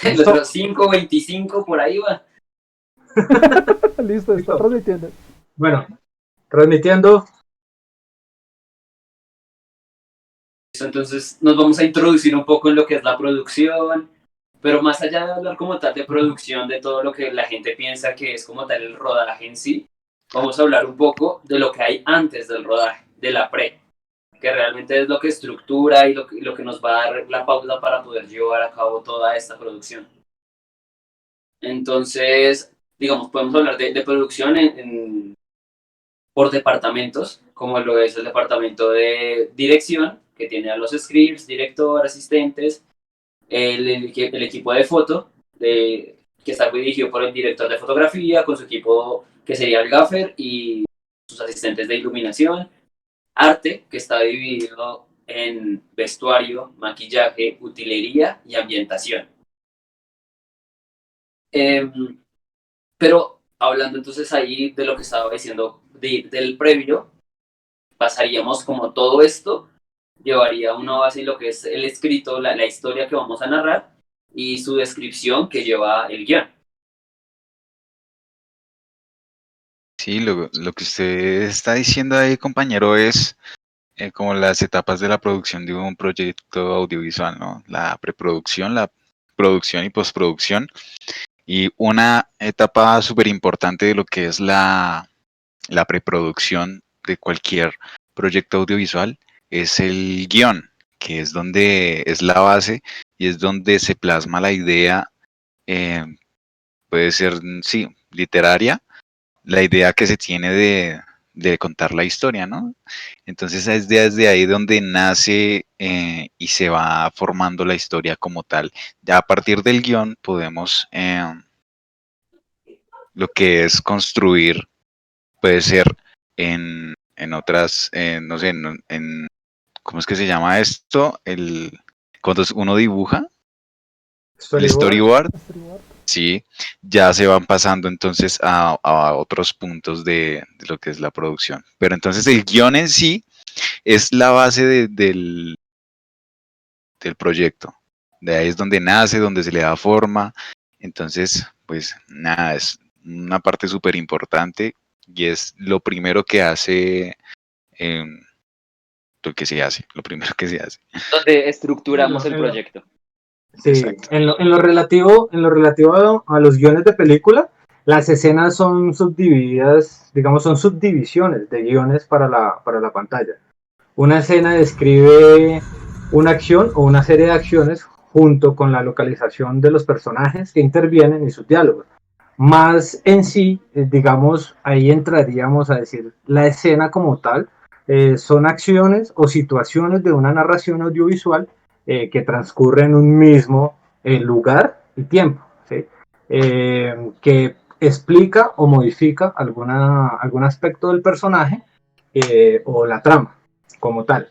El ¿Listo? otro 5:25 por ahí va. Listo, está Listo. transmitiendo. Bueno, transmitiendo. Entonces nos vamos a introducir un poco en lo que es la producción, pero más allá de hablar como tal de producción, de todo lo que la gente piensa que es como tal el rodaje en sí, vamos a hablar un poco de lo que hay antes del rodaje, de la pre, que realmente es lo que estructura y lo que nos va a dar la pauta para poder llevar a cabo toda esta producción. Entonces, digamos, podemos hablar de producción por departamentos, como lo es el departamento de dirección, que tiene a los scripts, director, asistentes, el equipo de foto, que está dirigido por el director de fotografía, con su equipo que sería el gaffer y sus asistentes de iluminación, arte, que está dividido en vestuario, maquillaje, utilería y ambientación. Eh, pero hablando entonces ahí de lo que estaba diciendo del previo, pasaríamos como todo esto, llevaría una base en lo que es el escrito, la historia que vamos a narrar y su descripción que lleva el guión. Sí, lo que usted está diciendo ahí, compañero, es como las etapas de la producción de un proyecto audiovisual, ¿no? La preproducción, la producción y postproducción. Y una etapa súper importante de lo que es la preproducción de cualquier proyecto audiovisual es el guión, que es donde es la base y es donde se plasma la idea, eh, puede ser, sí, literaria, la idea que se tiene de contar la historia, ¿no? Entonces es desde ahí donde nace y se va formando la historia como tal. Ya a partir del guión podemos lo que es construir, puede ser en otras, no sé, ¿cómo es que se llama esto? Cuando uno dibuja, el Storyboard. storyboard, Streamar. sí, ya se van pasando entonces a otros puntos de lo que es la producción. Pero entonces el guión en sí es la base del proyecto. De ahí es donde nace, donde se le da forma. Entonces, pues nada, es una parte súper importante y es lo primero que hace, em, lo que se hace, lo primero que se hace. Donde En estructuramos lo, el en lo- proyecto. sí, Exacto. en lo relativo a los guiones de película, las escenas son subdivididas, digamos, son subdivisiones de guiones para la pantalla. Una escena describe una acción o una serie de acciones junto con la localización de los personajes que intervienen y sus diálogos. Más en sí, digamos, ahí entraríamos a decir la escena como tal, son acciones o situaciones de una narración audiovisual que transcurre en un mismo lugar y tiempo, ¿sí? Que explica o modifica algún aspecto del personaje o la trama como tal.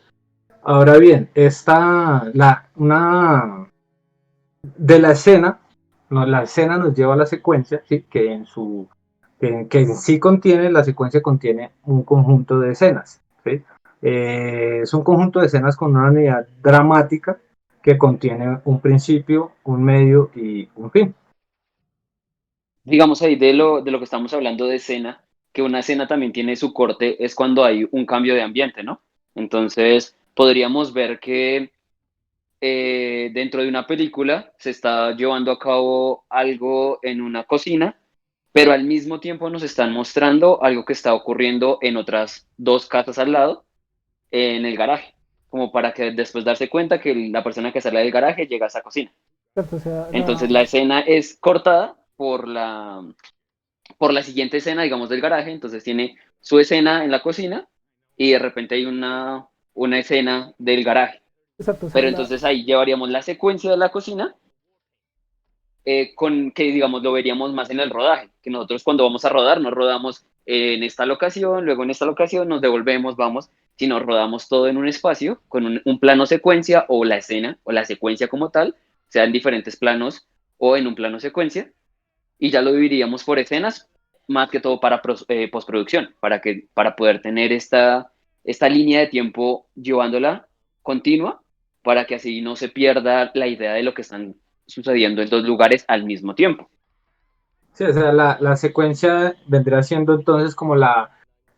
Ahora bien, una de la escena, no, la escena nos lleva a la secuencia, ¿sí? Que en sí contiene, la secuencia contiene un conjunto de escenas, ¿sí? Es un conjunto de escenas con una unidad dramática que contiene un principio, un medio y un fin. Digamos ahí de lo que estamos hablando de escena, que una escena también tiene su corte, es cuando hay un cambio de ambiente, ¿no? Entonces, podríamos ver que dentro de una película se está llevando a cabo algo en una cocina, pero al mismo tiempo nos están mostrando algo que está ocurriendo en otras dos casas al lado, en el garaje, como para que después darse cuenta que la persona que sale del garaje llega a esa cocina. Cierto, o sea, Entonces la escena es cortada por la siguiente escena, digamos, del garaje, entonces tiene su escena en la cocina y de repente hay una escena del garaje. exacto, o sea, Pero entonces ahí llevaríamos la secuencia de la cocina con que, digamos, lo veríamos más en el rodaje, que nosotros cuando vamos a rodar, no rodamos en esta locación, luego en esta locación nos devolvemos, vamos, sino rodamos todo en un espacio con un plano secuencia o la escena o la secuencia como tal, sea en diferentes planos o en un plano secuencia, y ya lo dividiríamos por escenas, más que todo para postproducción, para poder tener esta línea de tiempo llevándola continua, para que así no se pierda la idea de lo que están sucediendo en dos lugares al mismo tiempo. Sí, o sea, la secuencia vendrá siendo entonces como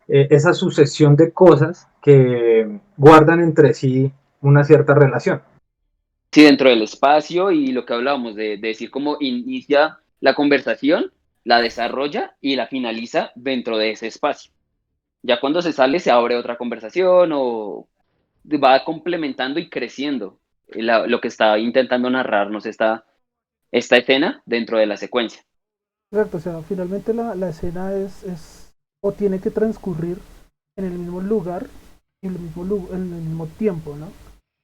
esa sucesión de cosas que guardan entre sí una cierta relación. Sí, dentro del espacio y lo que hablábamos de decir cómo inicia la conversación, la desarrolla y la finaliza dentro de ese espacio. Ya cuando se sale se abre otra conversación o va complementando y creciendo lo que está intentando narrarnos esta escena dentro de la secuencia. Exacto, o sea, finalmente la escena es o tiene que transcurrir en el mismo lugar, en el mismo tiempo, ¿no?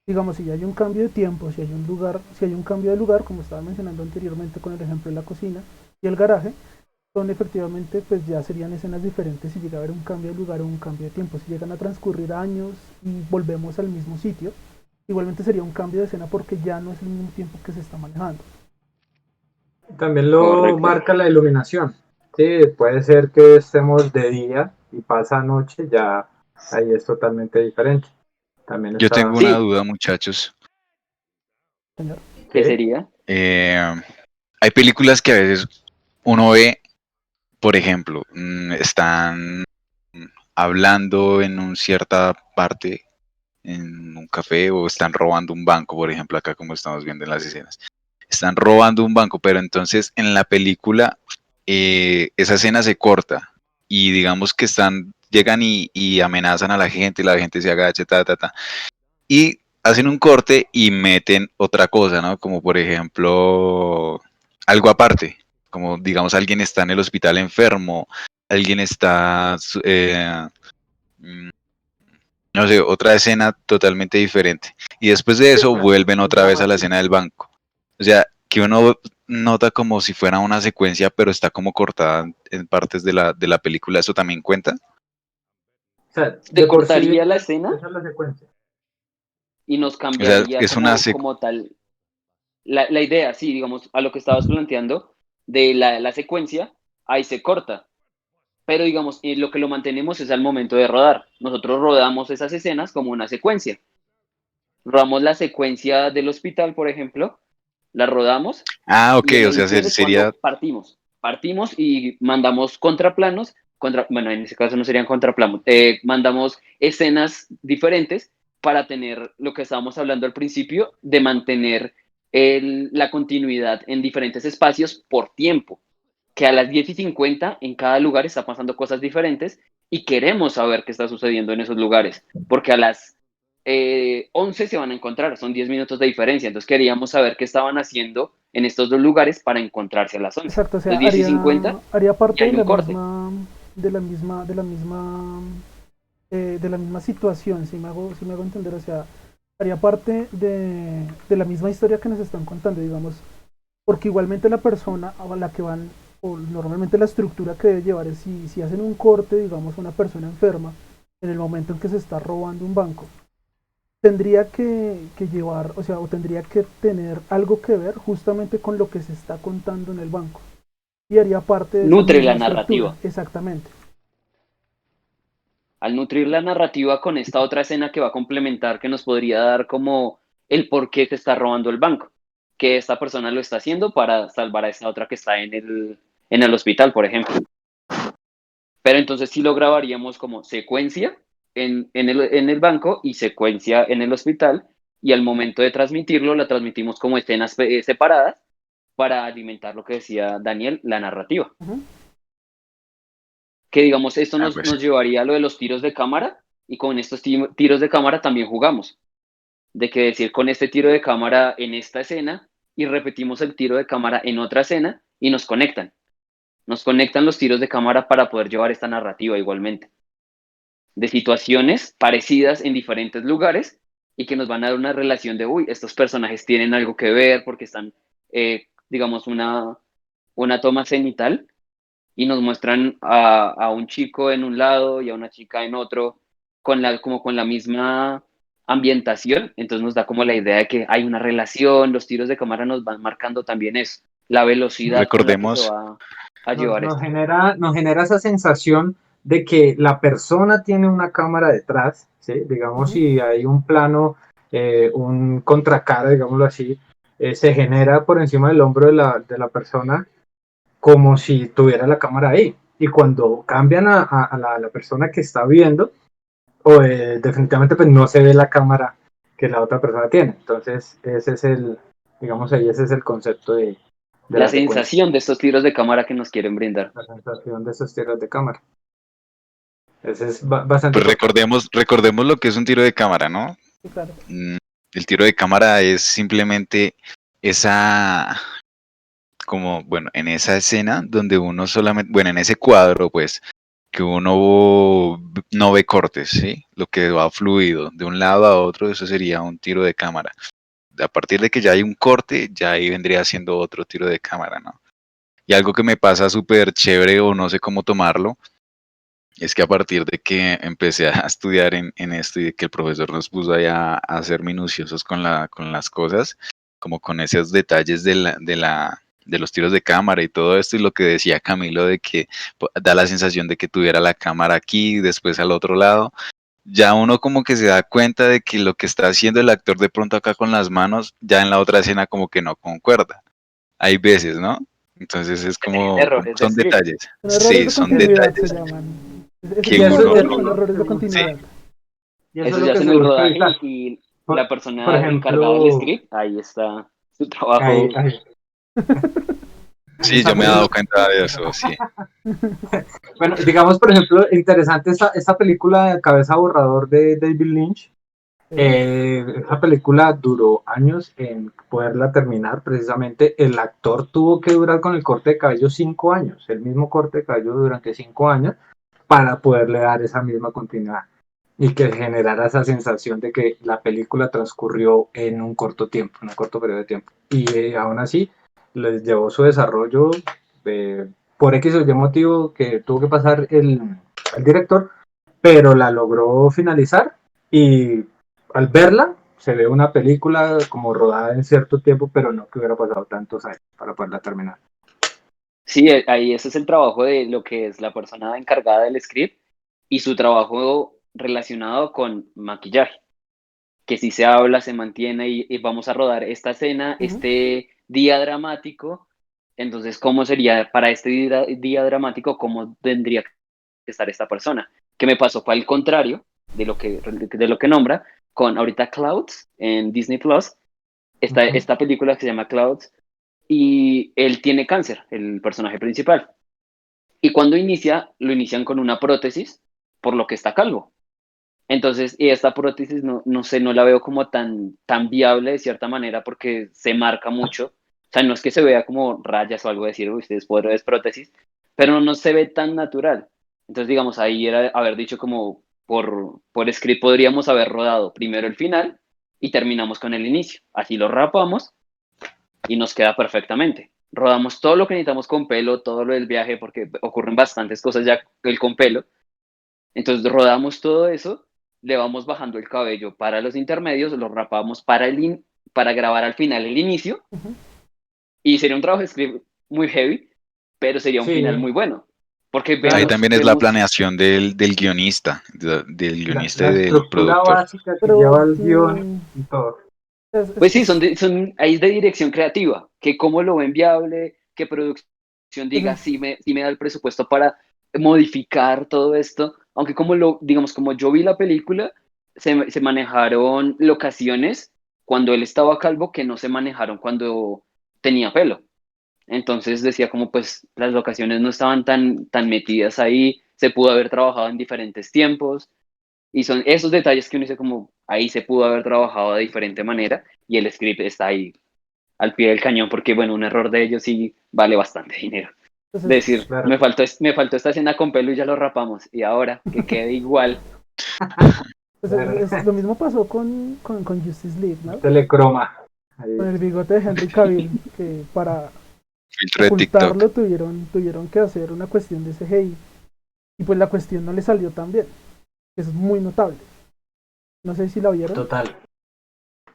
Digamos, si hay un cambio de tiempo, si hay un lugar, si hay un cambio de lugar, como estaba mencionando anteriormente con el ejemplo de la cocina y el garaje, son efectivamente, pues ya serían escenas diferentes si llega a haber un cambio de lugar o un cambio de tiempo. Si llegan a transcurrir años y volvemos al mismo sitio, igualmente sería un cambio de escena porque ya no es el mismo tiempo que se está manejando. También lo Correcto. marca la iluminación. Sí, puede ser que estemos de día y pasa noche, ya ahí es totalmente diferente. También Yo tengo está. una Sí, duda, muchachos. Señor. ¿qué ¿Qué? sería? Eh, Hay películas que a veces uno ve, por ejemplo, están hablando en una cierta parte, en un café, o están robando un banco, por ejemplo, acá como estamos viendo en las escenas. Están robando un banco, pero entonces en la película esa escena se corta y digamos que llegan y amenazan a la gente se agacha, y hacen un corte y meten otra cosa, ¿no? Como por ejemplo algo aparte, como digamos alguien está en el hospital enfermo, alguien está, mm, no sé, otra escena totalmente diferente. Y después de eso vuelven Un otra vez a la escena dramatismo. del banco. O sea, que uno nota como si fuera una secuencia, pero está como cortada en partes de la película. ¿Eso también cuenta? O sea, Se de por sí cortaría la esa escena es la secuencia. y nos O sea, cambiaría es una como tal la idea, sí, digamos, a lo que estabas planteando de la secuencia, ahí se corta. Pero digamos, lo que lo mantenemos es al momento de rodar. Nosotros rodamos esas escenas como una secuencia. Rodamos la secuencia del hospital, por ejemplo, la rodamos Ok, y en o sea, edición es sería. cuando partimos. Partimos y mandamos contraplanos, bueno, en ese caso no serían contraplanos, mandamos escenas diferentes para tener lo que estábamos hablando al principio, de mantener la continuidad en diferentes espacios por tiempo, que a las 10:50 en cada lugar está pasando cosas diferentes y queremos saber qué está sucediendo en esos lugares, porque a las 11 se van a encontrar, son 10 minutos de diferencia, entonces queríamos saber qué estaban haciendo en estos dos lugares para encontrarse a las 11. Exacto, o sea, Entonces 10:50 haría y parte hay un corte. de la misma situación, si me hago entender, o sea, haría parte de la misma historia que nos están contando, digamos, porque igualmente la persona a la que van, o normalmente la estructura que debe llevar es si hacen un corte, digamos, a una persona enferma, en el momento en que se está robando un banco, tendría que llevar, o sea, o tendría que tener algo que ver justamente con lo que se está contando en el banco. Y haría parte de esa Nutre la misma estructura, narrativa. exactamente. Al nutrir la narrativa con esta otra escena que va a complementar, que nos podría dar como el por qué se está robando el banco, que esta persona lo está haciendo para salvar a esta otra que está en el hospital, por ejemplo. Pero entonces sí lo grabaríamos como secuencia en el banco y secuencia en el hospital, y al momento de transmitirlo, la transmitimos como escenas separadas para alimentar lo que decía Daniel, la narrativa. Ujú. Que digamos, esto Ah, nos pues. llevaría a lo de los tiros de cámara, y con estos tiros de cámara también jugamos. De que decir con este tiro de cámara en esta escena y repetimos el tiro de cámara en otra escena y nos conectan. Nos conectan los tiros de cámara para poder llevar esta narrativa igualmente, de situaciones parecidas en diferentes lugares y que nos van a dar una relación de, uy, estos personajes tienen algo que ver porque están, digamos, una toma cenital y nos muestran a un chico en un lado y a una chica en otro como con la misma ambientación, entonces nos da como la idea de que hay una relación, los tiros de cámara nos van marcando también eso, la velocidad con la que se Recordemos. va a Nos, llevar nos esto. genera, nos genera esa sensación de que la persona tiene una cámara detrás, ¿sí? Digamos, Ujú. si hay un plano, un contracara, digámoslo así, se genera por encima del hombro de la persona como si tuviera la cámara ahí. Y cuando cambian a la persona que está viendo, definitivamente pues no se ve la cámara que la otra persona tiene. Entonces ese es digamos ahí, ese es el concepto de La la secuencia, sensación de estos tiros de cámara que nos quieren brindar. la sensación de esos tiros de cámara. Ese es bastante Pues importante. recordemos lo que es un tiro de cámara, ¿no? Sí, claro. El tiro de cámara es simplemente esa, como, bueno, en esa escena donde uno solamente, bueno, en ese cuadro, pues, que uno no ve cortes, ¿sí? Lo que va fluido de un lado a otro, eso sería un tiro de cámara. A partir de que ya hay un corte, ya ahí vendría siendo otro tiro de cámara, ¿no? Y algo que me pasa súper chévere o no sé cómo tomarlo, es que a partir de que empecé a estudiar en esto y de que el profesor nos puso ahí a ser minuciosos con las cosas, como con esos detalles de los tiros de cámara y todo esto, y lo que decía Camilo de que da la sensación de que tuviera la cámara aquí, después al otro lado, ya uno como que se da cuenta de que lo que está haciendo el actor de pronto acá con las manos, ya en la otra escena como que no concuerda. Hay veces, ¿no? Entonces es como, Errores de son script. detalles. Son errores Sí, de son continuidad se detalles llaman. Ese que Y tipo eso, de uno errores eso son es lo errores que de se busca. continuidad. Y eso Eso es lo ya que es en se el busca rodaje evitar. y la Por persona encargada del ejemplo, script, ahí está su ahí, trabajo. ahí, ahí Sí, está yo me he dado metido. cuenta de eso, sí. Bueno, digamos, por ejemplo, interesante esta película de Cabeza Borrador de David Lynch. Esa película duró años en poderla terminar. Precisamente el actor tuvo que durar con el corte de cabello 5 años, el mismo corte de cabello durante 5 años, para poderle dar esa misma continuidad y que generara esa sensación de que la película transcurrió en un corto tiempo, en un corto periodo de tiempo. Y aún así les llevó su desarrollo por X o Y motivo que tuvo que pasar el director, pero la logró finalizar y al verla se ve una película como rodada en cierto tiempo, pero no que hubiera pasado tantos años para poderla terminar. Sí, ahí ese es el trabajo de lo que es la persona encargada del script y su trabajo relacionado con maquillaje, que si se habla, se mantiene y vamos a rodar esta escena, Ujú. este día dramático. Entonces, ¿cómo sería para este día dramático? ¿Cómo tendría que estar esta persona? Que me pasó fue al contrario de lo que nombra, con ahorita Clouds en Disney Plus, Uh-huh. esta película que se llama Clouds, y él tiene cáncer, el personaje principal. Y cuando inicia, lo inician con una prótesis, por lo que está calvo. Entonces, y esta prótesis no sé, no la veo como tan viable de cierta manera porque se marca mucho. O sea, no es que se vea como rayas o algo, decir, uy, ustedes es prótesis, pero no se ve tan natural. Entonces, digamos, ahí era haber dicho como por script podríamos haber rodado primero el final y terminamos con el inicio. Así lo rapamos y nos queda perfectamente. Rodamos todo lo que necesitamos con pelo, todo lo del viaje, porque ocurren bastantes cosas ya con pelo. Entonces rodamos todo eso, le vamos bajando el cabello para los intermedios, lo rapamos para grabar al final el inicio, Ujú. y sería un trabajo de script muy heavy, pero sería un final Sí, muy bueno, porque Ahí claro. también es la planeación del guionista, del La, guionista la y del estructura productor. básica que lleva Pero el guión y todo. pues sí, ahí es de dirección creativa, que cómo lo ven viable, que producción eso diga, es- sí me da el presupuesto para modificar todo esto, aunque digamos, como yo vi la película, se manejaron locaciones cuando él estaba calvo que no se manejaron cuando tenía pelo. Entonces decía como pues las locaciones no estaban tan metidas ahí, se pudo haber trabajado en diferentes tiempos, y son esos detalles que uno dice como, ahí se pudo haber trabajado de diferente manera y el script está ahí al pie del cañón porque, bueno, un error de ellos sí vale bastante dinero. entonces, Decir, Claro. me faltó esta escena con pelo y ya lo rapamos y ahora que quede igual. Claro. lo mismo pasó con Justice League, ¿no? Telecroma. Con Ahí. el bigote de Henry Cavill, que para Filtro de TikTok. ocultarlo tuvieron que hacer una cuestión de CGI. Y pues la cuestión no le salió tan bien. Es muy notable. No sé si la vieron. Total.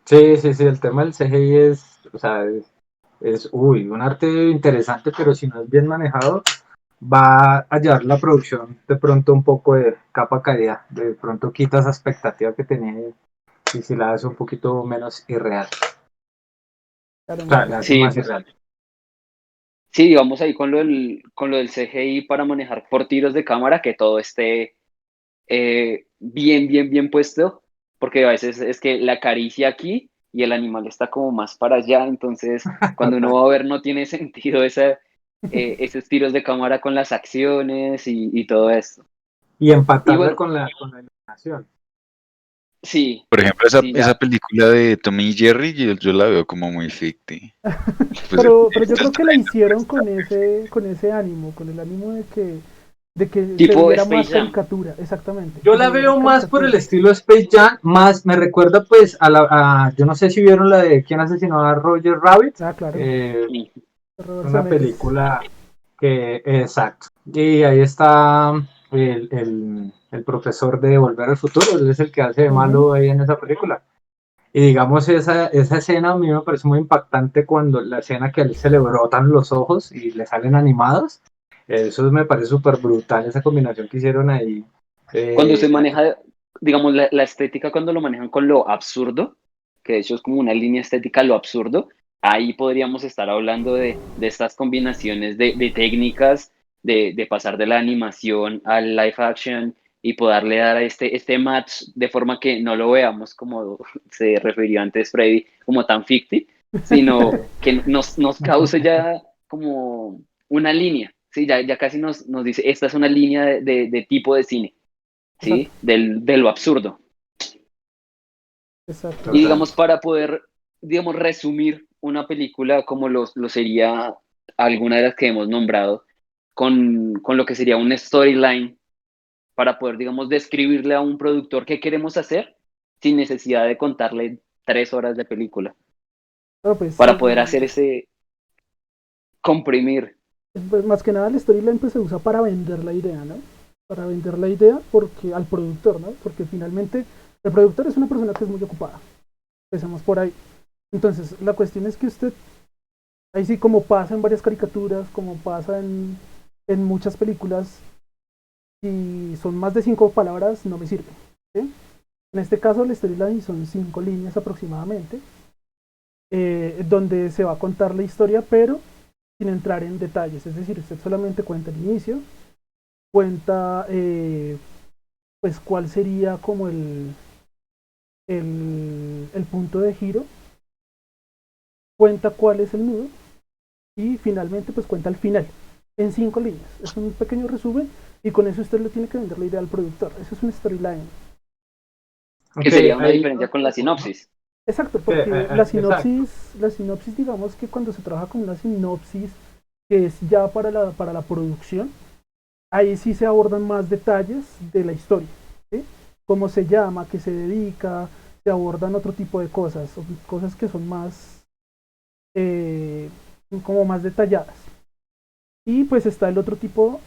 Sí, sí, sí, el tema del CGI es, o sea, uy, un arte interesante, pero si no es bien manejado, va a llevar la producción de pronto un poco de capa caída. De pronto quita esa expectativa que tenía y si la hace un poquito menos irreal. Claro, O muy sea, la hace Sí, más pues, irreal. sí, digamos ahí con lo del CGI para manejar por tiros de cámara, que todo esté bien, bien, bien puesto, porque a veces es que la acaricia aquí y el animal está como más para allá, entonces cuando uno Total. va a ver no tiene sentido esos tiros de cámara con las acciones y todo esto. Y Y empatarla bueno, con la iluminación. sí, Por ejemplo, sí, esa ya. película de Tommy y Jerry, yo la veo como muy ficti. Pues, pero yo está creo el que la trailer, hicieron está- con ese ánimo, con el ánimo de que se Tipo viera Space más Jam. caricatura, exactamente, Yo que se la viera veo más por el caricatura. estilo Space Jam, más me recuerda pues yo no sé si vieron la de ¿Quién asesinó a Roger Rabbit? Ah, claro, Eh, Mm. Robert una Zemeckis. película exacto. Y ahí está el profesor de Volver al Futuro, él es el que hace de Ujú. malo ahí en esa película. Y digamos, esa escena a mí me parece muy impactante cuando la escena que a él se le brotan los ojos y le salen animados. Eso me parece súper brutal, esa combinación que hicieron ahí. Cuando se Eh, maneja, digamos, la estética, cuando lo manejan con lo absurdo, que de hecho es como una línea estética, lo absurdo, ahí podríamos estar hablando de estas combinaciones de técnicas, de pasar de la animación al live action y poderle dar a este match de forma que no lo veamos como se refirió antes Freddy, como tan ficti, sino que nos cause ya como una línea, ¿sí? Ya casi nos dice, esta es una línea de tipo de cine. Exacto, ¿Sí? De lo absurdo. exacto, Y total. digamos, para poder, digamos, resumir una película como lo sería alguna de las que hemos nombrado, con lo que sería un storyline, para poder, digamos, describirle a un productor qué queremos hacer sin necesidad de contarle 3 horas de película, pero pues, para poder hacer ese comprimir. pues, más que nada el storyline pues se usa para vender la idea, ¿no? Para vender la idea porque al productor, ¿no? Porque finalmente el productor es una persona que es muy ocupada. Empezamos por ahí. Entonces, la cuestión es que usted, ahí sí como pasa en varias caricaturas, como pasa en muchas películas, si son más de 5 palabras, no me sirve. ¿Sí? En este caso, el storyline son 5 líneas aproximadamente, donde se va a contar la historia, pero sin entrar en detalles. Es decir, usted solamente cuenta el inicio, cuenta pues cuál sería como el punto de giro, cuenta cuál es el nudo y finalmente pues cuenta el final en 5 líneas. Es un pequeño resumen y con eso usted le tiene que vender la idea al productor. Eso es un storyline. Que Ok, sería una ahí diferencia con la sinopsis. Exacto, que, porque exacto. la sinopsis, digamos que cuando se trabaja con una sinopsis que es ya para la producción, ahí sí se abordan más detalles de la historia, ¿sí? Cómo se llama, qué se dedica, se abordan otro tipo de cosas, cosas que son más, eh, como más detalladas. Y pues está el otro tipo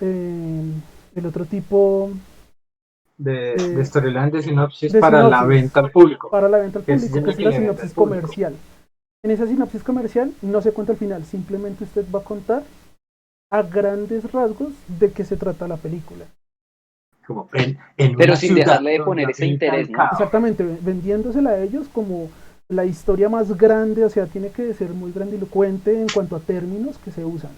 De de, storyline de sinopsis de para la sinopsis venta al público, para la venta al que es público, que el es que la le vende al sinopsis público. comercial. En esa sinopsis comercial no se cuenta el final, simplemente usted va a contar a grandes rasgos de qué se trata la película. Como en Pero una sin ciudad dejarle de donde poner ese habita interés, el ¿no? caos. Exactamente, vendiéndosela a ellos como la historia más grande, o sea, tiene que ser muy grandilocuente en cuanto a términos que se usan.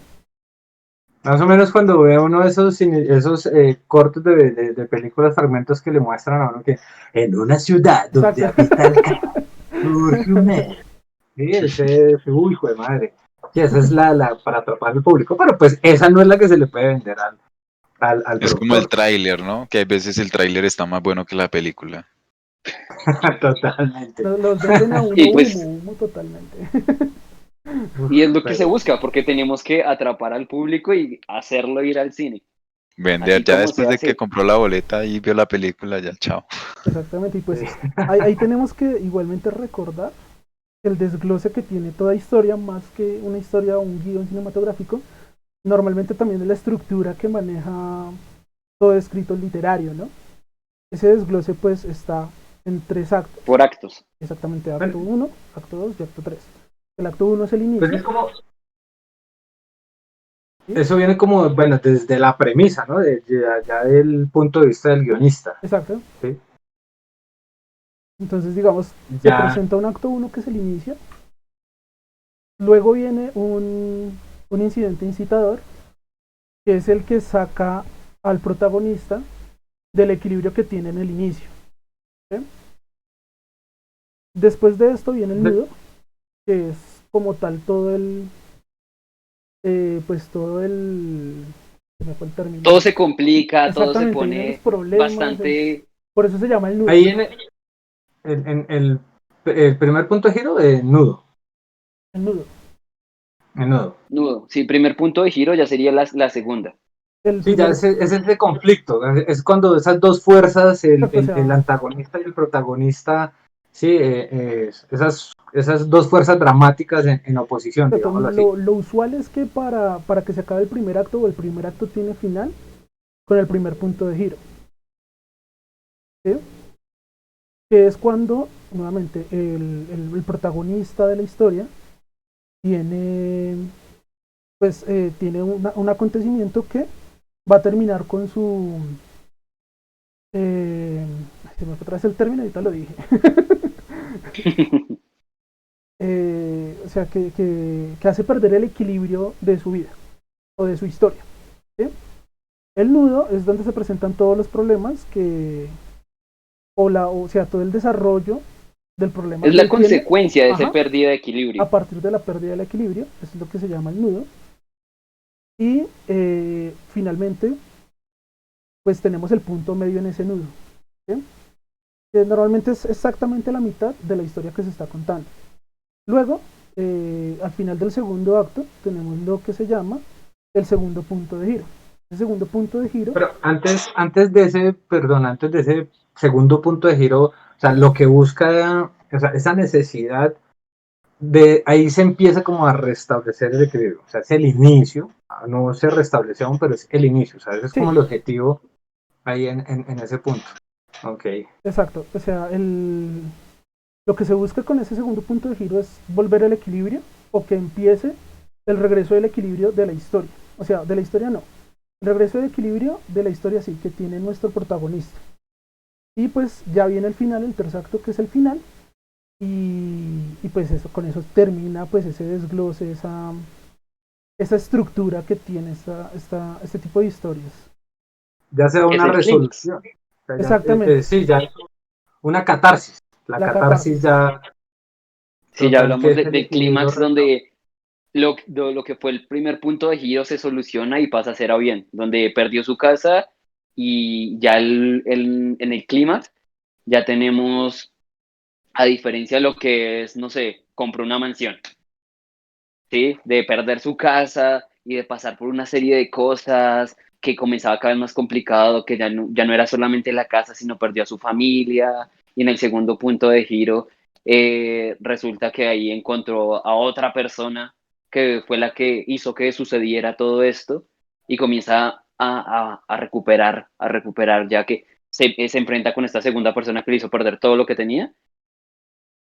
Más o menos cuando ve uno de esos cortos de películas, fragmentos que le muestran a uno que en una ciudad donde Exacto. habita el caos, surge un héroe. Sí, uy, hijo de madre. Sí, esa es para atrapar al público, pero pues esa no es la que se le puede vender al Es como el productor. tráiler, ¿no? Que hay veces el tráiler está más bueno que la película. Totalmente. Los venden a uno Y humo, pues, humo totalmente. y es lo que se Pero busca, porque tenemos que atrapar al público y hacerlo ir al cine. Vender, Así ya como se después de que hace. compró la boleta y vio la película, ya chao. Exactamente, y pues sí. ahí tenemos que igualmente recordar el desglose que tiene toda historia, más que una historia o un guión cinematográfico, normalmente también es la estructura que maneja todo escrito literario, ¿no? Ese desglose pues está en 3 actos, Por actos. exactamente acto Bueno, 1, acto 2 y acto 3. El acto 1 es el pues inicio, es como, ¿sí? eso viene como, bueno, desde la premisa, ¿no? Ya del punto de vista del guionista, Exacto. ¿sí? Entonces, digamos, se Ya, presenta un acto 1 que es el inicio, Luego viene un incidente incitador, que es el que saca al protagonista del equilibrio que tiene en el inicio. ¿Sí? Después de esto viene el nudo, que es como tal todo el, pues todo el, se me fue el término. Todo se complica, todo se Exactamente, vienen los pone problemas, bastante... por eso se llama el nudo. Ahí el primer punto de giro de nudo. El nudo. El nudo. nudo. Sí, primer punto de giro ya sería la segunda. El Sí, ya primer, es ese conflicto. Es cuando esas dos fuerzas, exacto, o sea, el antagonista y el protagonista, sí, esas dos fuerzas dramáticas en oposición, exacto, digámoslo así. lo usual es que para que se acabe el primer acto, o el primer acto tiene final, con el primer punto de giro. ¿Sí? Que es cuando, nuevamente, el protagonista de la historia tiene, pues, tiene un acontecimiento que va a terminar con su... se me fue otra vez el término, ahorita lo dije. O sea, que hace perder el equilibrio de su vida o de su historia. ¿Sí? El nudo es donde se presentan todos los problemas o sea, todo el desarrollo del problema Es que la él tiene, consecuencia de esa ajá, pérdida de a equilibrio. partir de la pérdida del equilibrio. Eso es lo que se llama el nudo. Y finalmente, pues tenemos el punto medio en ese nudo. ¿Sí? Que normalmente es exactamente la mitad de la historia que se está contando. Luego, al final del segundo acto, tenemos lo que se llama el segundo punto de giro. El segundo punto de giro. Pero antes de ese, perdón, antes de ese segundo punto de giro, o sea, lo que busca, o sea, esa necesidad de ahí se empieza como a restablecer el equilibrio. O sea, es el inicio, no se restablece aún, pero es el inicio. O sea, ese es como Sí, el objetivo ahí en ese punto. Ok. exacto. O sea, lo que se busca con ese segundo punto de giro es volver al equilibrio o que empiece el regreso del equilibrio de la historia. O sea, de la historia no. El regreso del equilibrio de la historia sí que tiene nuestro protagonista. Y pues ya viene el final, el tercer acto que es el final. Y pues eso, con eso termina pues ese desglose, esa estructura que tiene este tipo de historias. Ya sea Es una el clímax. resolución. O sea, Exactamente, sí, ya una catarsis. La la catarsis catarsis. ya Si ya total que hablamos es el del equilibrio clímax restado. donde lo que fue el primer punto de giro se soluciona y pasa a ser a bien, donde perdió su casa y ya en el clímax ya tenemos, a diferencia de lo que es, no sé, compró una mansión, ¿sí? De perder su casa y de pasar por una serie de cosas que comenzaba cada vez más complicado, que ya no era solamente la casa, sino perdió a su familia. Y en el segundo punto de giro, resulta que ahí encontró a otra persona que fue la que hizo que sucediera todo esto y comienza a recuperar, ya que se enfrenta con esta segunda persona que le hizo perder todo lo que tenía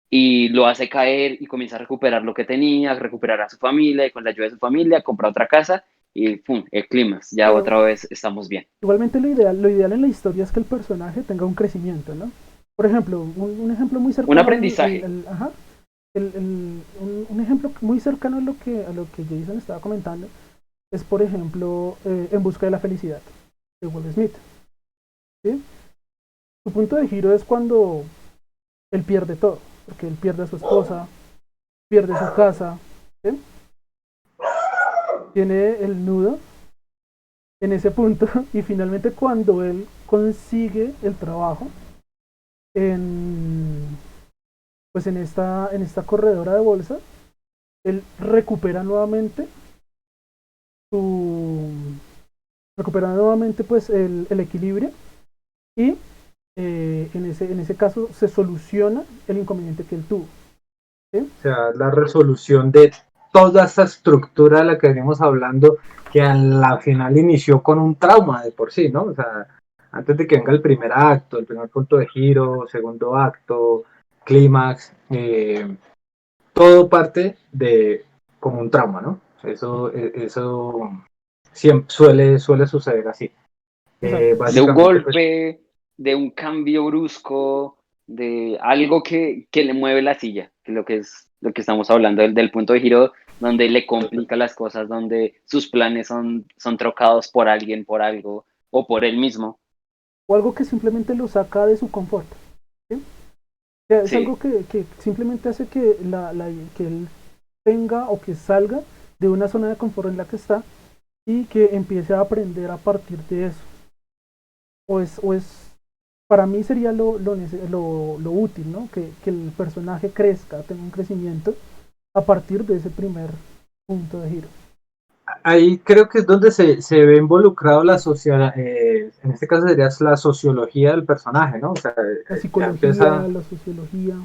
y lo hace caer y comienza a recuperar lo que tenía, a recuperar a su familia y con la ayuda de su familia compra otra casa y ¡pum! El clímax, ya Pero otra vez estamos bien. igualmente lo ideal en la historia es que el personaje tenga un crecimiento, ¿no? Por ejemplo, un ejemplo muy Un cercano aprendizaje. ajá, un ejemplo muy cercano a lo que Jason estaba comentando es, por ejemplo, En busca de la felicidad, de Will Smith. ¿Sí? Su punto de giro es cuando él pierde todo, porque él pierde a su esposa, pierde su casa, ¿sí? Tiene el nudo en ese punto y finalmente cuando él consigue el trabajo en, pues en esta corredora de bolsa, él su recupera nuevamente pues el equilibrio y en ese caso se soluciona el inconveniente que él tuvo. ¿Sí? O sea, la resolución de toda esa estructura de la que venimos hablando, que a la final inició con un trauma de por sí, ¿no? O sea, antes de que venga el primer acto, el primer punto de giro, segundo acto, clímax, todo parte de como un trauma, ¿no? Eso siempre suele suceder así. Exacto. De un Básicamente, pues, golpe, de un cambio brusco, de algo que le mueve la silla, que es lo que estamos hablando del punto de giro donde le complica las cosas, donde sus planes son trocados por alguien, por algo o por él mismo. O algo que simplemente lo saca de su confort. ¿Sí? O sea, es Sí. algo que simplemente hace que, que él tenga o que salga de una zona de confort en la que está y que empiece a aprender a partir de eso. Para mí sería lo útil, ¿no? Que el personaje crezca, tenga un crecimiento a partir de ese primer punto de giro. Ahí creo que es donde se ve involucrado la sociedad, en este caso sería la sociología del personaje, ¿no? O sea, La ya psicología, empieza, la sociología.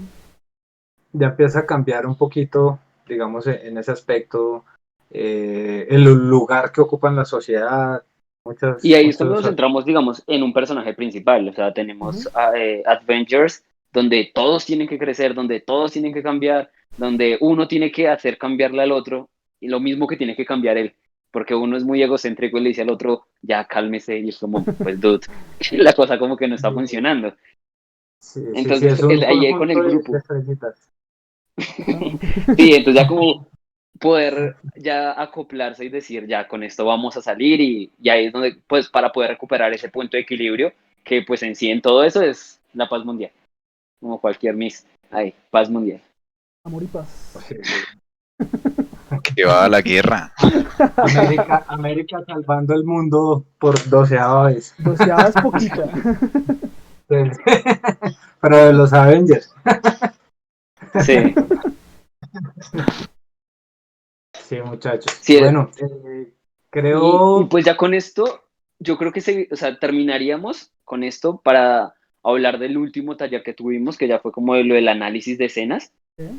ya empieza a cambiar un poquito, digamos, en ese aspecto, el lugar que ocupa en la sociedad, Y ahí es cuando muchos, nos centramos, digamos, en un personaje principal. O sea, Ujú. tenemos Avengers, donde todos tienen que crecer, donde todos tienen que cambiar, donde uno tiene que hacer cambiarle al otro, y lo mismo que tiene que cambiar él. Porque uno es muy egocéntrico y le dice al otro, ya cálmese, y es como, pues, dude, la cosa como que no está funcionando. sí, sí, sí, Entonces, es un ahí con conjunto el de grupo. estrellitas. Sí, entonces ya como poder ya acoplarse y decir, ya con esto vamos a salir y ahí es donde, pues para poder recuperar ese punto de equilibrio, que pues en sí en todo eso es la paz mundial, como cualquier Miss, ahí, paz mundial. Amor y paz. Sí, sí. Que va a la guerra. América salvando el mundo por 12ª vez. Doceava es poquita. Pero de los Avengers. Sí, Sí, muchachos. sí, Bueno, y creo. pues ya con esto, yo creo que o sea, terminaríamos con esto para hablar del último taller que tuvimos, que ya fue como de lo del análisis de escenas. ¿Eh?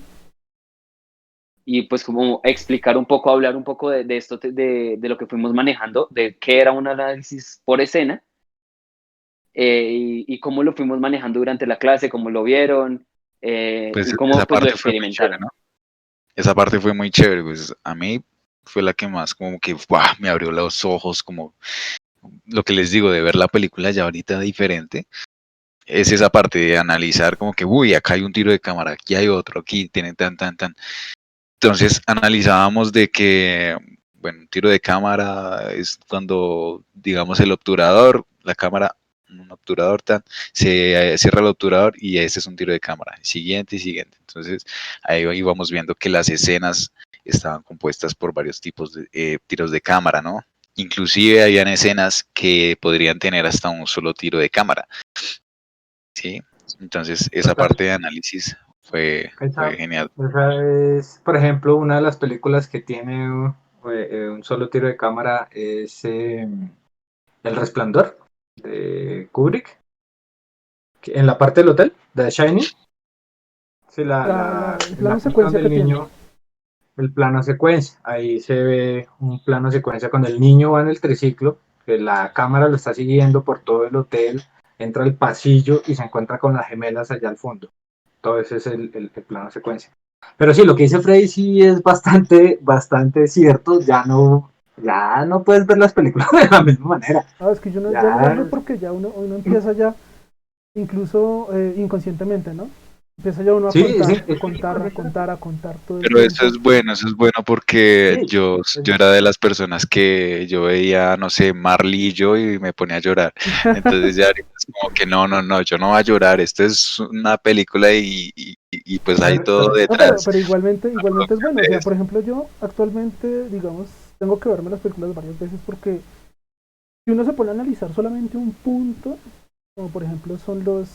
Y pues como explicar un poco, hablar un poco de esto, de lo que fuimos manejando, de qué era un análisis por escena y cómo lo fuimos manejando durante la clase, cómo lo vieron Pues y cómo esa pues lo parte fue muy chévere, experimentaron. ¿no? Esa parte fue muy chévere, pues a mí fue la que más como que ¡buah! Me abrió los ojos, como lo que les digo, de ver la película ya ahorita diferente. Es esa parte de analizar como que, uy, acá hay un tiro de cámara, aquí hay otro, aquí tienen tan, tan, tan. Entonces analizábamos de que, bueno, un tiro de cámara es cuando, digamos, el obturador, la cámara, un obturador tan, se cierra el obturador y ese es un tiro de cámara. Siguiente y siguiente. Entonces ahí íbamos viendo que las escenas estaban compuestas por varios tipos de tiros de cámara, ¿no? Inclusive habían escenas que podrían tener hasta un solo tiro de cámara, ¿sí? Entonces esa Total. parte de análisis fue Esa, genial. esa es, por ejemplo, una de las películas que tiene un solo tiro de cámara es El Resplandor de Kubrick. En la parte del hotel, de Shining. Sí, El en la plano parte secuencia donde que el tiene. niño, el plano secuencia. Ahí se ve un plano secuencia cuando el niño va en el triciclo, que la cámara lo está siguiendo por todo el hotel, entra al pasillo y se encuentra con las gemelas allá al fondo. Todo ese es el plano secuencia. Pero sí, lo que dice Freddy sí es bastante cierto. Ya no puedes ver las películas de la misma manera. Ah, es que ya no las veo Ya, porque ya uno empieza ya, incluso inconscientemente, ¿no? Empieza ya uno a sí, contar, sí, a contar, a contar, a contar todo el Pero tiempo. eso es bueno porque sí. yo era de las personas que yo veía, no sé, Marley y yo y me ponía a llorar. Entonces ya ahorita es como que no, yo no voy a llorar, esto es una película y pues hay todo No, detrás. pero igualmente es bueno. O sea, Es- por ejemplo, yo actualmente, digamos, tengo que verme las películas varias veces porque si uno se pone a analizar solamente un punto, como por ejemplo son los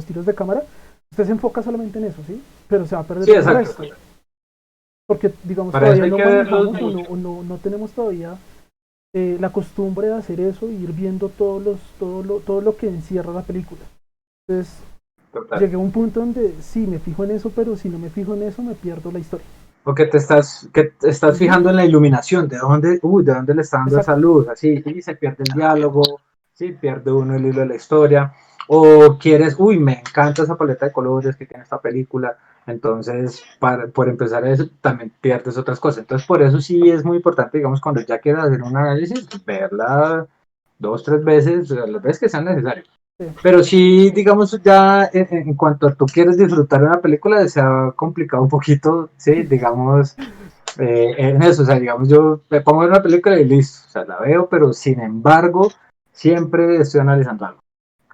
tiros de cámara, usted se enfoca solamente en eso, ¿sí? Pero se va a perder Sí, el exacto. resto. Porque, digamos, Para eso todavía hay no que verlos manejamos mucho. o no tenemos todavía la costumbre de hacer eso y ir viendo todo lo que encierra la película. Entonces, Total. llegué a un punto donde sí, me fijo en eso, pero si no me fijo en eso, me pierdo la historia. Porque que te estás Ujú. fijando en la iluminación, de dónde le está dando esa Exacto. luz, así, y se pierde el diálogo, sí, pierde uno el hilo de la historia, o quieres, me encanta esa paleta de colores que tiene esta película, entonces, por empezar eso, también pierdes otras cosas. Entonces, por eso sí es muy importante, digamos, cuando ya quieras hacer un análisis, verla 2, 3 veces, las veces que sean necesarias. Pero sí, digamos, ya en cuanto tú quieres disfrutar una película, se ha complicado un poquito, sí, digamos, en eso, o sea, digamos, yo me pongo en una película y listo, o sea, la veo, pero sin embargo, siempre estoy analizando algo.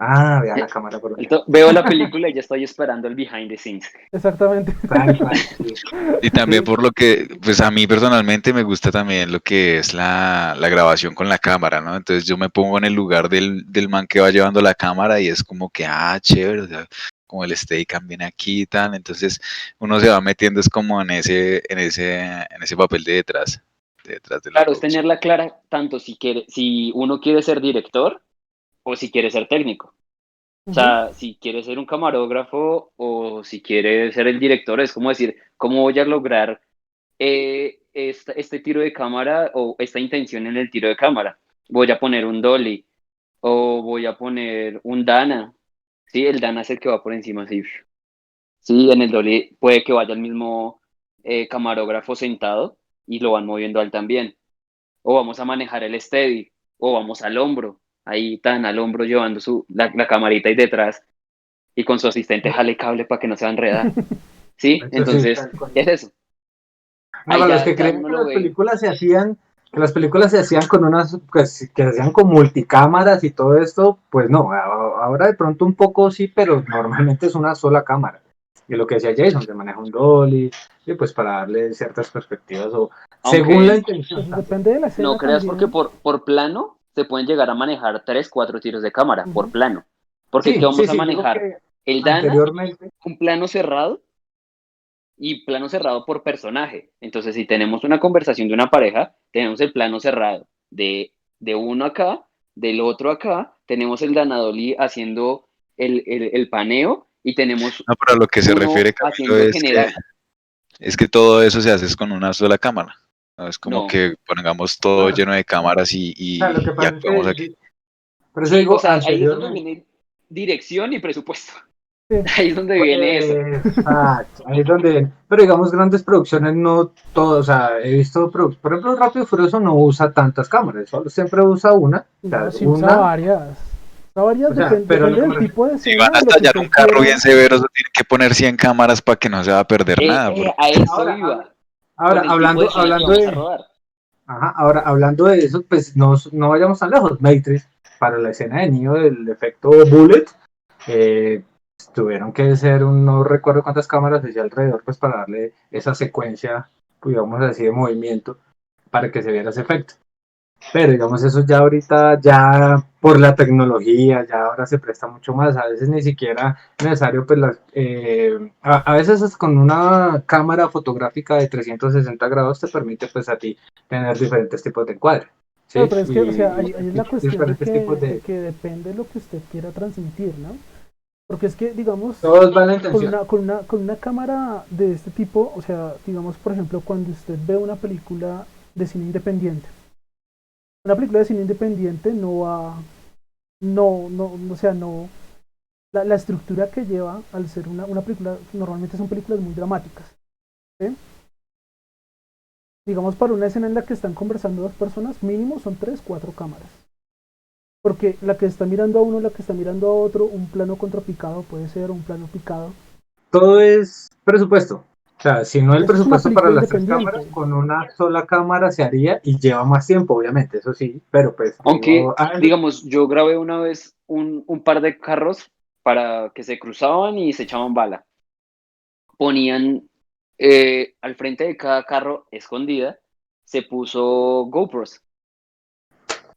Ah, vea la cámara por allá. Veo la película y ya estoy esperando el behind the scenes. Exactamente. Tal cual, sí. Y también Sí, por lo que, pues a mí personalmente me gusta también lo que es la grabación con la cámara, ¿no? Entonces yo me pongo en el lugar del man que va llevando la cámara y es como que, chévere, o sea, como el Steadicam viene aquí y tal, entonces uno se va metiendo es como en ese papel de detrás de la Claro, es producción. tenerla clara tanto si uno quiere ser director o si quiere ser técnico. O Ujú. sea, si quiere ser un camarógrafo o si quiere ser el director, es como decir, ¿cómo voy a lograr este tiro de cámara o esta intención en el tiro de cámara? Voy a poner un dolly o voy a poner un Dana. Sí, el Dana es el que va por encima, sí. Sí, en el dolly puede que vaya el mismo camarógrafo sentado y lo van moviendo a él también. O vamos a manejar el steady, o vamos al hombro, ahí tan al hombro llevando la camarita ahí detrás y con su asistente jale cable para que no se va a enredar. ¿Sí? eso sí, Entonces, tal cual. es eso. No, Ahí para los ya, que ya creen uno que lo las ve. películas se hacían, que las películas se hacían con unas, pues, que se hacían con multicámaras y todo esto, pues no, ahora de pronto un poco sí, pero normalmente es una sola cámara. Y lo que decía Jason, se maneja un dolly, y pues para darle ciertas perspectivas o según la Aunque intención Pues también. depende de la no escena creas porque también. por plano se pueden llegar a manejar 3, 4 tiros de cámara, por Ujú. plano. Porque es que Sí, sí, vamos a sí, digo manejar que el Dana, anteriormente, un plano cerrado y plano cerrado por personaje. Entonces, si tenemos una conversación de una pareja, tenemos el plano cerrado de uno acá, del otro acá, tenemos el Danadoli haciendo el paneo y tenemos No, pero a lo que se uno refiere, Camilo, haciendo general. es que todo eso se hace es con una sola cámara. No es como No, que pongamos todo no, lleno de cámaras o sea, lo que y pasa es actuamos que, aquí. sí, por eso sí, o digo sea, ahí es donde anteriormente. viene dirección y presupuesto. Sí. Ahí es donde viene eso. Exacto, ahí es donde, pero digamos grandes producciones no todo, o sea, he visto, por ejemplo, Rápido y Furioso no usa tantas cámaras, solo siempre usa una, o sea, No, si usa varias. Usa varias, o sea, pero depende lo que me del refiero, tipo de Si van escena, a de lo que estallar un usted carro bien quiera. severo, eso tienen que poner 100 cámaras para que no se va a perder nada. A eso ahora, iba, ahora con el tipo de escena que hablando vamos a de, rodar. ajá, ahora hablando de eso, pues no vayamos tan lejos, Matrix, para la escena de Neo del efecto Bullet, eh, tuvieron que ser no recuerdo cuántas cámaras decía alrededor, pues para darle esa secuencia, pues, digamos así, de movimiento, para que se viera ese efecto. Pero digamos, eso ya ahorita, ya por la tecnología, ya ahora se presta mucho más. A veces ni siquiera es necesario, pues a veces es con una cámara fotográfica de 360 grados te permite, pues a ti tener diferentes tipos de encuadre. Claro, ¿Sí? pero es que, o sea, ahí es Y la cuestión de diferentes tipos de de... que depende de lo que usted quiera transmitir, ¿no? Porque es que, digamos, Todos van a la intención. con una cámara de este tipo, o sea, digamos, por ejemplo, cuando usted ve una película de cine independiente, una película de cine independiente no va, o sea, no, la estructura que lleva al ser una película, normalmente son películas muy dramáticas, ¿sí? Digamos, para una escena en la que están conversando dos personas, mínimo son 3, 4 cámaras. Porque la que está mirando a uno, la que está mirando a otro, un plano contrapicado puede ser un plano picado. Todo es presupuesto. O sea, si no el Eso es una presupuesto para película las tres cámaras, independiente. con una sola cámara se haría y lleva más tiempo, obviamente, eso sí, pero pues digo, Aunque, digamos, yo grabé una vez un par de carros para que se cruzaban y se echaban bala. Ponían al frente de cada carro escondida, se puso GoPros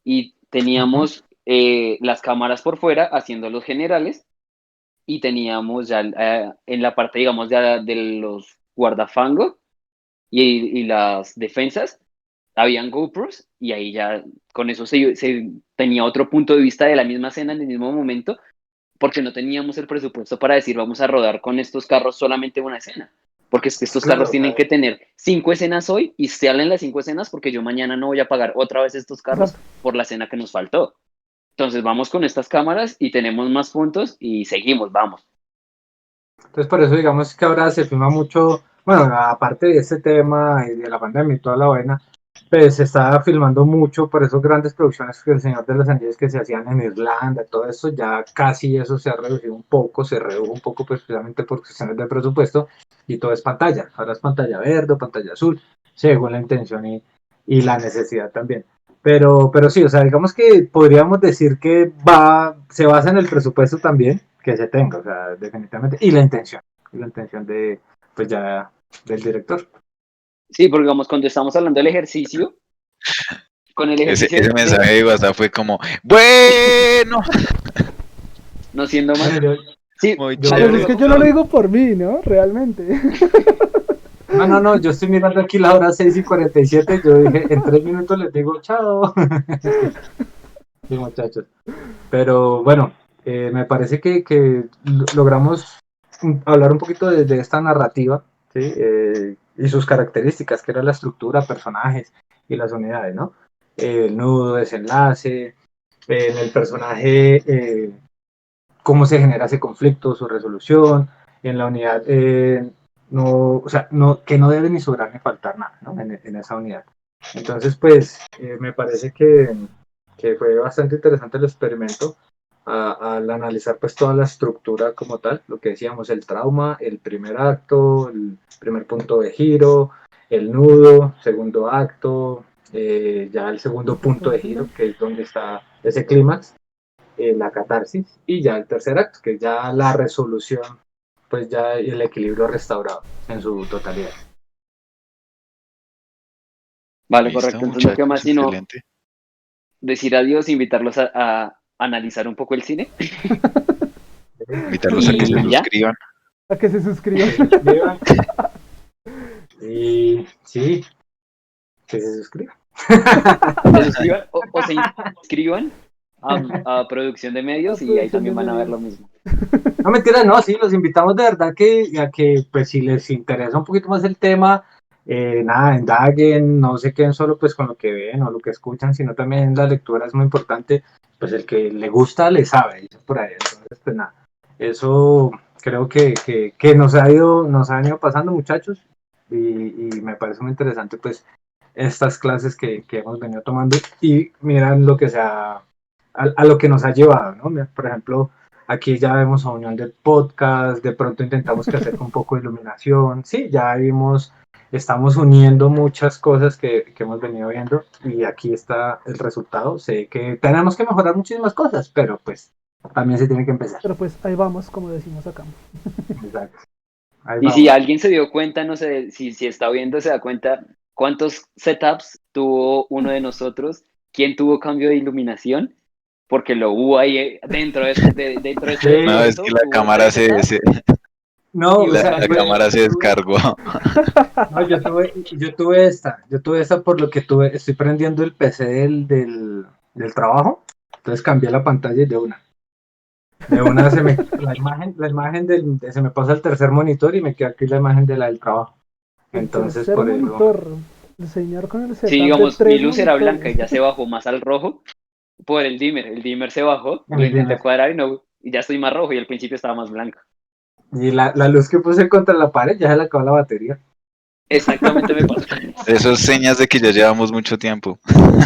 y ujú, teníamos las cámaras por fuera haciendo los generales y teníamos ya en la parte, digamos, de los guardafangos y las defensas, habían GoPros y ahí ya con eso se tenía otro punto de vista de la misma escena en el mismo momento, porque no teníamos el presupuesto para decir vamos a rodar con estos carros solamente una escena. Porque es que estos carros claro, o sea, tienen que tener 5 escenas hoy y se hablan las 5 escenas porque yo mañana no voy a pagar otra vez estos carros Exacto. por la escena que nos faltó. Entonces vamos con estas cámaras y tenemos más puntos y seguimos, vamos. entonces por eso digamos que ahora se filma mucho, bueno, aparte de este tema y de la pandemia y toda la vaina, pues se estaba filmando mucho por esas grandes producciones que El Señor de los Anillos que se hacían en Irlanda, todo eso, ya casi eso se ha reducido un poco, se redujo un poco pues precisamente por cuestiones de presupuesto y todo es pantalla, ahora es pantalla verde o pantalla azul, según la intención y la necesidad también. Pero sí, o sea, digamos que podríamos decir que se basa en el presupuesto también que se tenga, o sea, definitivamente, y la intención de, pues ya, del director. Sí, porque digamos, cuando estamos hablando del ejercicio, con el Ese, ejercicio ese mensaje de WhatsApp fue como, bueno, no siendo más. Bueno, Sí, muy Pues vale, es chévere. que yo no lo digo por mí, ¿no? Realmente. no, yo estoy mirando aquí la hora 6:47, yo dije, en 3 minutos les digo chao. Sí, muchachos. Pero bueno, me parece que logramos hablar un poquito de esta narrativa, ¿sí? Y sus características, que era la estructura, personajes y las unidades, ¿no? El nudo, desenlace, en el personaje, cómo se genera ese conflicto, su resolución, en la unidad, no, o sea, que no debe ni sobrar ni faltar nada, ¿no? En esa unidad. Entonces, pues, me parece que fue bastante interesante el experimento al analizar pues toda la estructura como tal, lo que decíamos, el trauma, el primer acto, el primer punto de giro, el nudo, segundo acto, ya el segundo punto de giro, que es donde está ese clímax, la catarsis, y ya el tercer acto, que es ya la resolución, pues ya el equilibrio restaurado en su totalidad. vale, Listo, correcto. Entonces no queda más muchachos, sino excelente. decir adiós, invitarlos a analizar un poco el cine. Invitarlos a que se Y ya, suscriban. A que se suscriban. Y sí, que se suscriban. se suscriban o se inscriban a producción de medios y ahí Producción de también van a ver medios. lo mismo. No, mentira, no, sí, los invitamos de verdad a que, pues, si les interesa un poquito más el tema, nada, indaguen, no se queden solo, pues, con lo que ven o lo que escuchan, sino también la lectura es muy importante, pues, el que le gusta, le sabe, dice por ahí, entonces, pues, nada, eso creo que nos han ido pasando, muchachos, y me parece muy interesante, pues, estas clases que hemos venido tomando, y miran lo que a lo que nos ha llevado, ¿no? Mira, por ejemplo, aquí ya vemos a unión de podcast, de pronto intentamos que hacer con un poco de iluminación, sí, ya vimos, estamos uniendo muchas cosas que hemos venido viendo y aquí está el resultado. Sé que tenemos que mejorar muchísimas cosas, pero pues también se tiene que empezar. Pero pues ahí vamos, como decimos acá. Exacto. Ahí Y si vamos. alguien se dio cuenta, no sé, si está viendo, se da cuenta cuántos setups tuvo uno de nosotros, quién tuvo cambio de iluminación, porque lo hubo ahí dentro de este Sí. No, es descuento, que la hubo cámara 3 setups No, y o hubo sea, la cambio cámara se descargó. no, yo tuve esta por lo que estoy prendiendo el PC del trabajo, entonces cambié la pantalla y de una la imagen se me pasa al tercer monitor y me queda aquí la imagen de la del trabajo. El Entonces, tercer por eso. monitor. El señor con el Sí, setup de digamos, mi 3 luz era blanca y monitores. ya se bajó más al rojo por el dimmer se bajó, lo El intenté dimmer. cuadrar y no, y ya estoy más rojo y al principio estaba más blanca. Y la luz que puse contra la pared ya se le acabó la batería. Exactamente me pasó. Eso es señas de que ya llevamos mucho tiempo.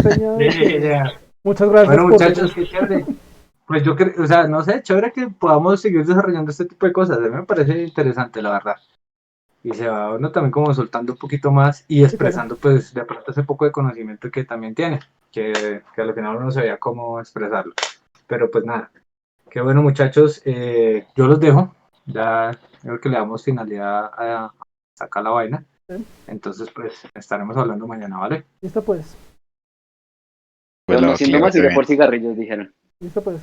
Señor, Yeah. muchas gracias Bueno, por muchachos, qué chévere. Pues yo creo, o sea, no sé, chévere que podamos seguir desarrollando este tipo de cosas. A mí me parece interesante, la verdad. Y se va uno también como soltando un poquito más y Sí, claro. expresando, pues, de pronto ese poco de conocimiento que también tiene, que al final uno no sabía cómo expresarlo. Pero pues nada, qué bueno, muchachos. Yo los dejo. Ya creo que le damos finalidad a sacar la vaina. Sí. Entonces, pues, estaremos hablando mañana, ¿vale? Listo pues. Pero no Bueno, que siendo le más, vaya iré bien. por cigarrillos, dijeron. Listo pues.